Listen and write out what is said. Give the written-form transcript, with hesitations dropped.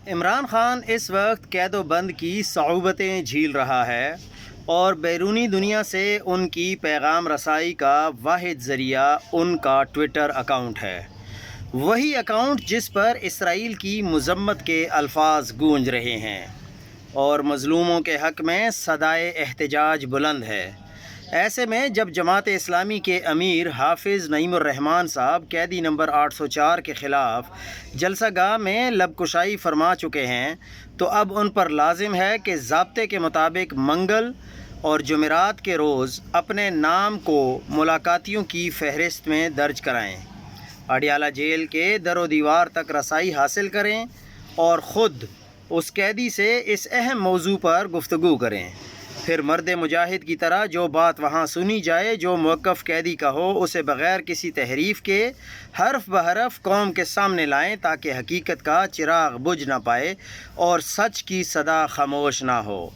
عمران خان اس وقت قید و بند کی صعوبتیں جھیل رہا ہے اور بیرونی دنیا سے ان کی پیغام رسائی کا واحد ذریعہ ان کا ٹویٹر اکاؤنٹ ہے، وہی اکاؤنٹ جس پر اسرائیل کی مذمت کے الفاظ گونج رہے ہیں اور مظلوموں کے حق میں صدائے احتجاج بلند ہے۔ ایسے میں جب جماعت اسلامی کے امیر حافظ نعیم الرحمن صاحب قیدی نمبر 804 کے خلاف جلسہ گاہ میں لب کشائی فرما چکے ہیں تو اب ان پر لازم ہے کہ ضابطے کے مطابق منگل اور جمعرات کے روز اپنے نام کو ملاقاتیوں کی فہرست میں درج کرائیں، اڈیالہ جیل کے در و دیوار تک رسائی حاصل کریں اور خود اس قیدی سے اس اہم موضوع پر گفتگو کریں۔ پھر مرد مجاہد کی طرح جو بات وہاں سنی جائے، جو موقف قیدی کا ہو، اسے بغیر کسی تحریف کے حرف بحرف قوم کے سامنے لائیں تاکہ حقیقت کا چراغ بجھ نہ پائے اور سچ کی صدا خاموش نہ ہو۔